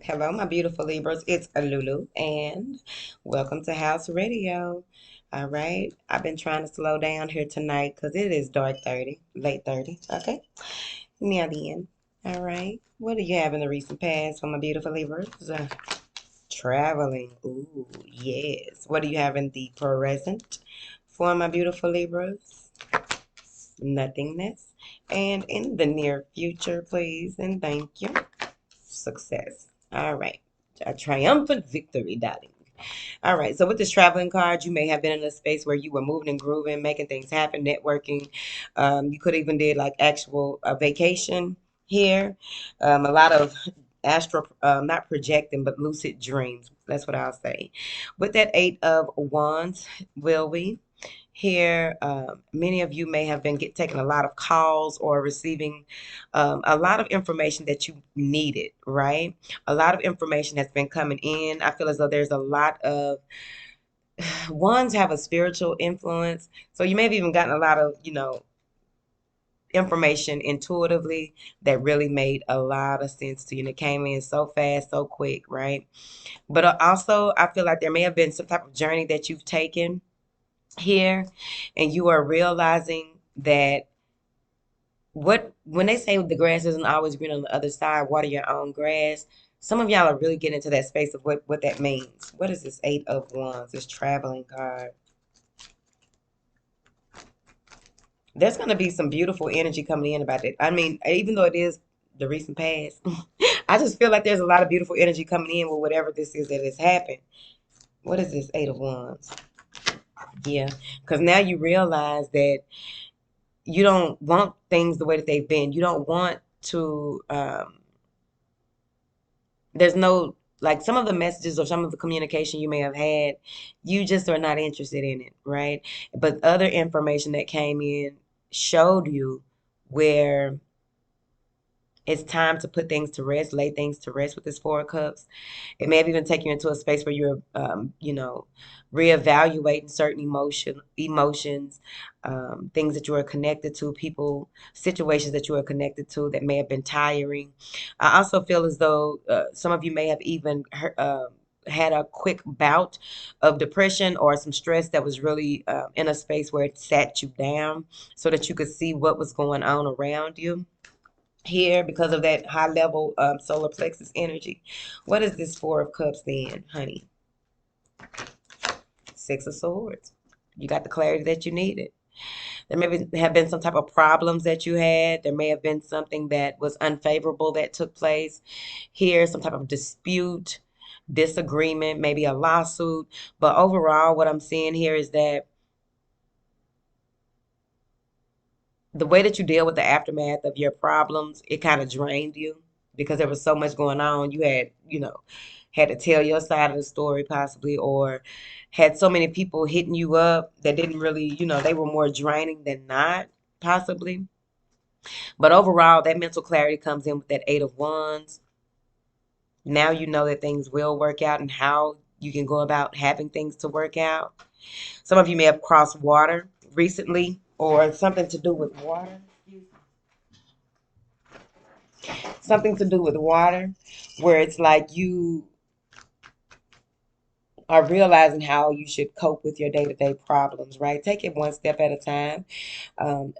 Hello, my beautiful Libras. It's Lulu, and welcome to House Radio. All right, I've been trying to slow down here tonight because it is dark 30, late 30. Okay, now then. All right, what do you have in the recent past for my beautiful Libras? Traveling. Ooh, yes. What do you have in the present for my beautiful Libras? Nothingness. And in the near future, please, and thank you. Success. All right. A triumphant victory, darling. All right. So with this traveling card, you may have been in a space where you were moving and grooving, making things happen, networking. You could even did like actual vacation here. A lot of astral, not projecting, but lucid dreams. That's what I'll say. With that Eight of Wands, will we? Here, many of you may have been taking a lot of calls or receiving a lot of information that you needed, right? A lot of information has been coming in. I feel as though there's a lot of ones have a spiritual influence. So you may have even gotten a lot of, information intuitively that really made a lot of sense to you. And it came in so fast, so quick, right? But also, I feel like there may have been some type of journey that you've taken here, and you are realizing that what when they say the grass isn't always green on the other side, water your own grass. Some of y'all are really getting into that space of what that means. What is this Eight of Wands, this traveling card? There's going to be some beautiful energy coming in about it. I mean, even though it is the recent past, I just feel like there's a lot of beautiful energy coming in with whatever this is that has happened. What is this Eight of Wands? Yeah, because now you realize that you don't want things the way that they've been. You don't want to, there's no, like some of the messages or some of the communication you may have had, you just are not interested in it, right? But other information that came in showed you where it's time to put things to rest, lay things to rest with this Four of Cups. It may have even taken you into a space where you're, reevaluating certain emotions, things that you are connected to, people, situations that you are connected to that may have been tiring. I also feel as though some of you may have even had a quick bout of depression or some stress that was really in a space where it sat you down so that you could see what was going on around you here because of that high level solar plexus energy. What is this Four of Cups then, honey? Six of Swords. You got the clarity that you needed. There may have been some type of problems that you had. There may have been something that was unfavorable that took place here, some type of dispute, disagreement, maybe a lawsuit. But overall, what I'm seeing here is that the way that you deal with the aftermath of your problems, it kind of drained you because there was so much going on. You had, had to tell your side of the story possibly, or had so many people hitting you up that didn't really, they were more draining than not, possibly. But overall, that mental clarity comes in with that Eight of Wands. Now you know that things will work out and how you can go about having things to work out. Some of you may have crossed water recently or something to do with water. Something to do with water, where it's like you are realizing how you should cope with your day-to-day problems, right? Take it one step at a time.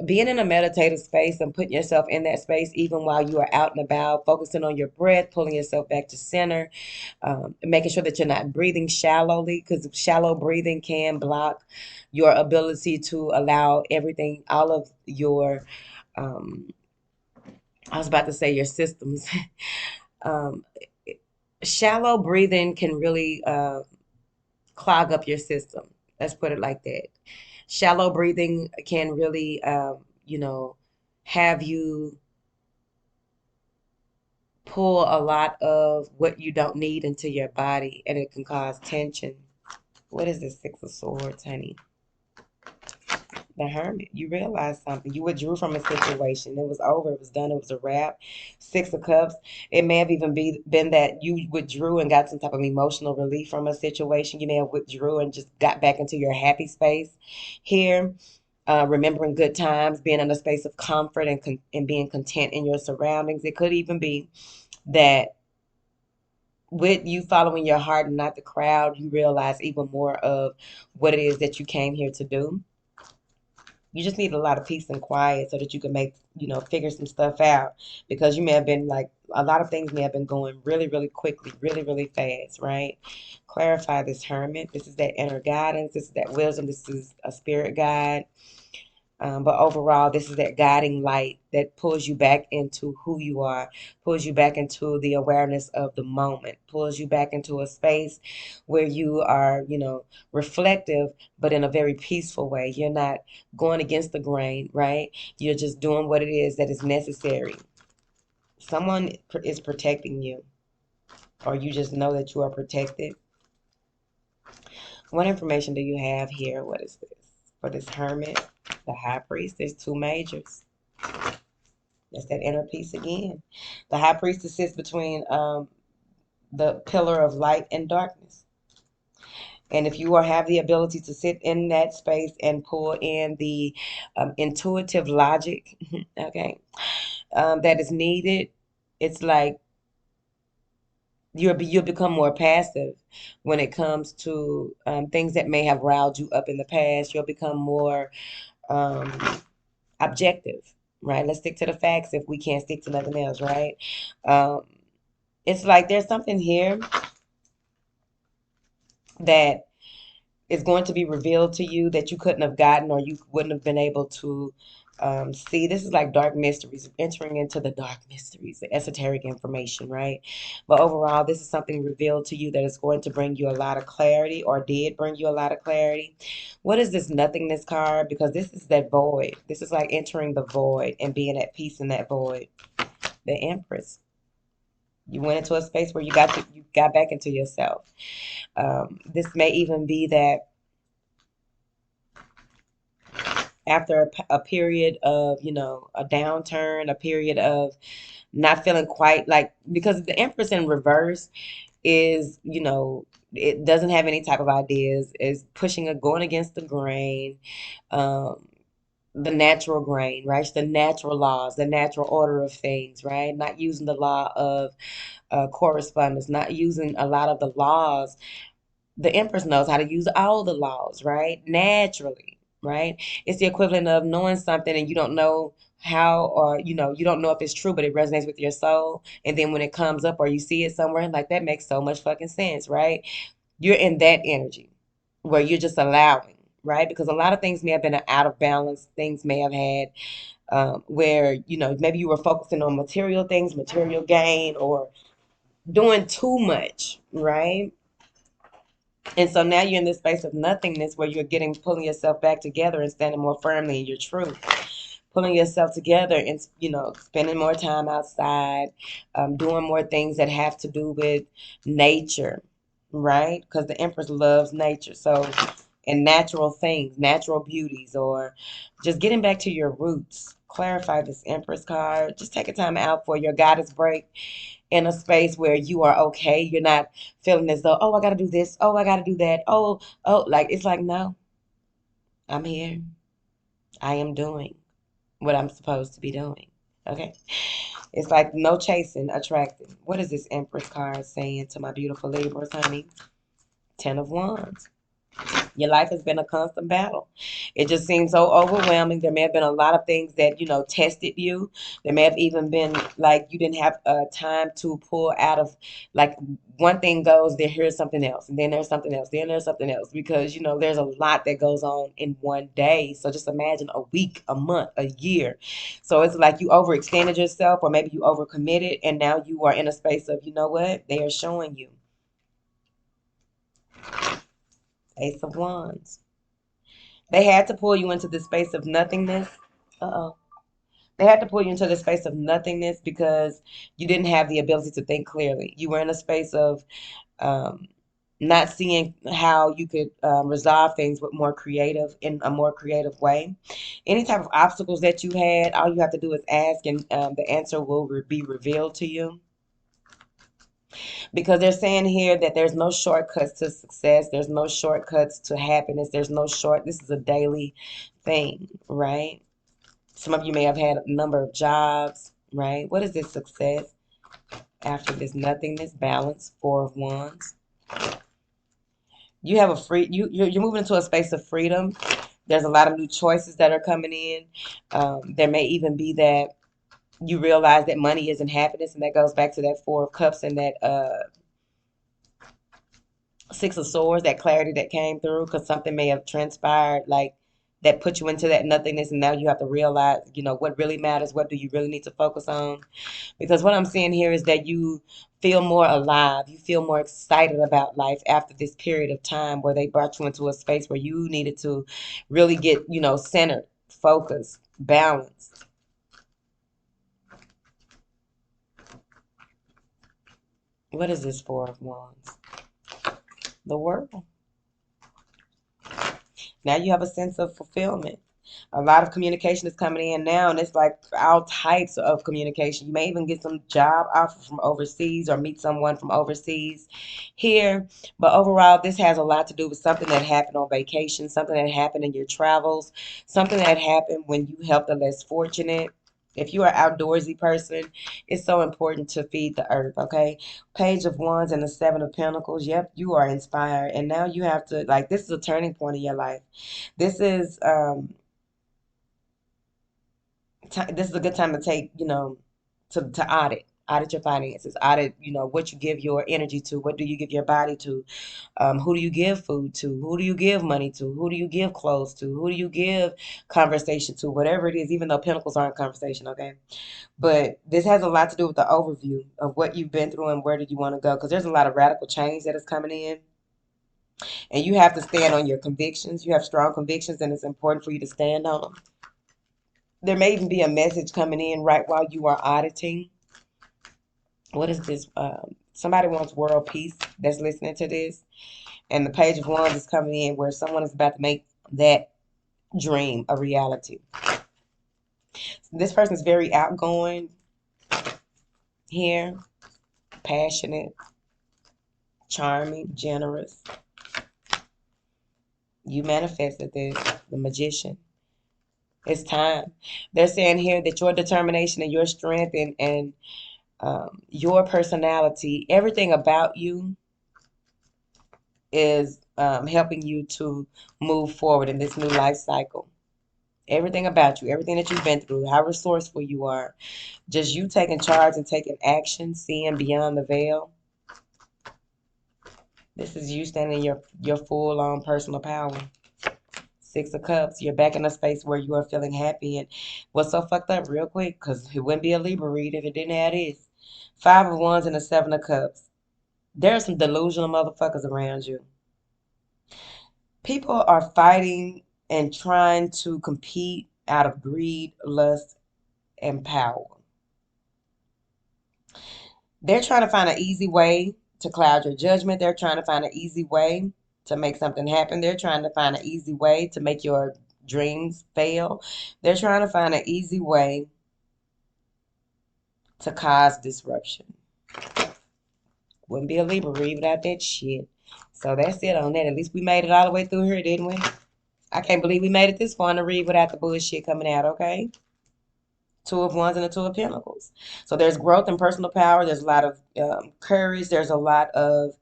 Being in a meditative space and putting yourself in that space, even while you are out and about, focusing on your breath, pulling yourself back to center, making sure that you're not breathing shallowly, because shallow breathing can block your ability to allow everything, all of your, um, I was about to say your systems. um, Shallow breathing can really clog up your system. Let's put it like that. Shallow breathing can really, have you pull a lot of what you don't need into your body, and it can cause tension. What is this Six of Swords, honey? The Hermit. You realized something. You withdrew from a situation. It was over. It was done. It was a wrap. Six of Cups. It may have even been that you withdrew and got some type of emotional relief from a situation. You may have withdrew and just got back into your happy space here. Remembering good times, being in a space of comfort and being content in your surroundings. It could even be that with you following your heart and not the crowd, you realize even more of what it is that you came here to do. You just need a lot of peace and quiet so that you can make, figure some stuff out, because you may have been like, a lot of things may have been going really, really quickly, really, really fast, right? Clarify this hermit. This is that inner guidance. This is that wisdom. This is a spirit guide. But overall, this is that guiding light that pulls you back into who you are, pulls you back into the awareness of the moment, pulls you back into a space where you are, reflective, but in a very peaceful way. You're not going against the grain, right? You're just doing what it is that is necessary. Someone is protecting you, or you just know that you are protected. What information do you have here? What is this? For this hermit, the high priest, there's two majors. That's that inner peace again. The high priestess sits between the pillar of light and darkness. And if you have the ability to sit in that space and pull in the intuitive logic, okay, that is needed, it's like you'll become more passive when it comes to things that may have riled you up in the past. You'll become more um, objective, right? Let's stick to the facts if we can't stick to nothing else, right? Um, it's like there's something here that is going to be revealed to you that you couldn't have gotten, or you wouldn't have been able to see. This is like dark mysteries, entering into the dark mysteries, the esoteric information, right? But overall, this is something revealed to you that is going to bring you a lot of clarity, or did bring you a lot of clarity. What is this nothingness card? Because this is that void. This is like entering the void and being at peace in that void. The Empress. You went into a space where you got back into yourself. This may even be that after a period of, a downturn, a period of not feeling quite like, because the Empress in reverse is, it doesn't have any type of ideas, is going against the grain, the natural grain, right? The natural laws, the natural order of things, right? Not using the law of correspondence, not using a lot of the laws. The Empress knows how to use all the laws, right? Naturally, right? It's the equivalent of knowing something and you don't know how, or you don't know if it's true, but it resonates with your soul. And then when it comes up or you see it somewhere, like, that makes so much fucking sense, right? You're in that energy where you're just allowing, right? Because a lot of things may have been out of balance. Things may have had where, maybe you were focusing on material things, material gain, or doing too much, right? And so now you're in this space of nothingness where you're pulling yourself back together and standing more firmly in your truth. Pulling yourself together and, spending more time outside, doing more things that have to do with nature, right? Because the Empress loves nature. So, and natural things, natural beauties, or just getting back to your roots. Clarify this Empress card. Just take a time out for your goddess break in a space where you are okay. You're not feeling as though, oh, I got to do this. Oh, I got to do that. Oh, like, it's like, no, I'm here. I am doing what I'm supposed to be doing. Okay. It's like no chasing, attracting. What is this Empress card saying to my beautiful Libras, honey? 10 of Wands. Your life has been a constant battle. It just seems so overwhelming. There may have been a lot of things that, tested you. There may have even been like you didn't have time to pull out of, like, one thing goes, then here's something else, and then there's something else, then there's something else, because, there's a lot that goes on in one day. So just imagine a week, a month, a year. So it's like you overextended yourself, or maybe you overcommitted, and now you are in a space of, you know what? They are showing you. Ace of Wands. They had to pull you into the space of nothingness. Uh-oh. They had to pull you into the space of nothingness because you didn't have the ability to think clearly. You were in a space of um, not seeing how you could resolve things in a more creative way. Any type of obstacles that you had, all you have to do is ask, and the answer will be revealed to you. Because they're saying here that there's no shortcuts to success. There's no shortcuts to happiness. This is a daily thing, right? Some of you may have had a number of jobs, right? What is this success? After this nothingness, balance, Four of Wands. You have a you're moving into a space of freedom. There's a lot of new choices that are coming in. There may even be that you realize that money isn't happiness, and that goes back to that Four of Cups and that Six of Swords, that clarity that came through, because something may have transpired like that put you into that nothingness, and now you have to realize, what really matters. What do you really need to focus on? Because what I'm seeing here is that you feel more alive. You feel more excited about life after this period of time where they brought you into a space where you needed to really get, centered, focused, balanced. What is this Four of Wands? The World. Now you have a sense of fulfillment. A lot of communication is coming in now, and it's like all types of communication. You may even get some job offer from overseas or meet someone from overseas here. But overall, this has a lot to do with something that happened on vacation, something that happened in your travels, something that happened when you helped the less fortunate. If you are an outdoorsy person, it's so important to feed the earth, okay? Page of Wands and the Seven of Pentacles. Yep, you are inspired. And now you have to, like, this is a turning point in your life. This is this is a good time to take, to audit your finances, audit, what you give your energy to, what do you give your body to, who do you give food to, who do you give money to, who do you give clothes to, who do you give conversation to, whatever it is, even though pentacles aren't conversation, okay? But this has a lot to do with the overview of what you've been through and where do you want to go, because there's a lot of radical change that is coming in, and you have to stand on your convictions. You have strong convictions, and it's important for you to stand on them. There may even be a message coming in right while you are auditing. What is this? Somebody wants world peace that's listening to this. And the Page of Wands is coming in where someone is about to make that dream a reality. This person is very outgoing here, passionate, charming, generous. You manifested this, the Magician. It's time. They're saying here that your determination and your strength and your personality, everything about you is helping you to move forward in this new life cycle. Everything about you, everything that you've been through, how resourceful you are, just you taking charge and taking action, seeing beyond the veil. This is you standing in your full-on personal power. Six of Cups, you're back in a space where you are feeling happy. And what's so fucked up, real quick, because it wouldn't be a Libra read if it didn't have this. Five of Wands and the Seven of Cups. There are some delusional motherfuckers around you. People are fighting and trying to compete out of greed, lust, and power. They're trying to find an easy way to cloud your judgment. They're trying to find an easy way to make something happen. They're trying to find an easy way to make your dreams fail. They're trying to find an easy way to cause disruption. Wouldn't be a Libra read without that shit. So that's it on that. At least we made it all the way through here, didn't we? I can't believe we made it this far in the read without the bullshit coming out, okay? Two of Wands and the Two of Pentacles. So there's growth and personal power. There's a lot of courage. There's a lot of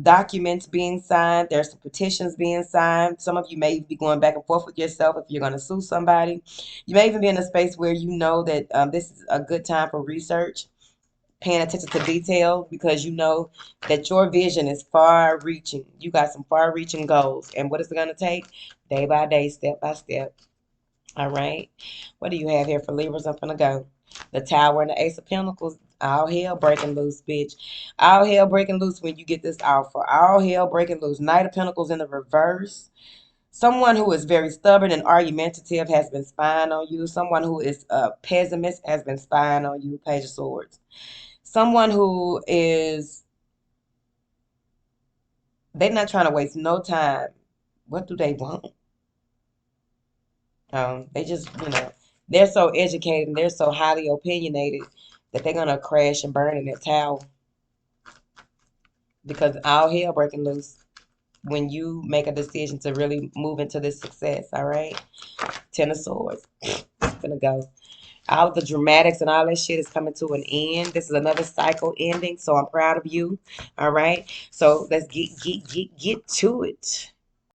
documents being signed. There's some petitions being signed. Some of you may be going back and forth with yourself if you're going to sue somebody. You may even be in a space where you know that this is a good time for research, paying attention to detail, because you know that your vision is far reaching. You got some far reaching goals. And what is it going to take? Day by day, step by step. All right. What do you have here for Libras? I'm gonna go. The Tower and the Ace of Pentacles. All hell breaking loose, bitch. All hell breaking loose when you get this offer. All hell breaking loose. Knight of Pentacles in the reverse. Someone who is very stubborn and argumentative has been spying on you. Someone who is a pessimist has been spying on you. Page of Swords. Someone who is, they're not trying to waste no time. What do they want? They just, they're so educated and they're so highly opinionated that they're gonna crash and burn in that tower, because all hell breaking loose when you make a decision to really move into this success. All right, Ten of Swords. It's gonna go. All of the dramatics and all that shit is coming to an end. This is another cycle ending, so I'm proud of you. All right. So let's get to it.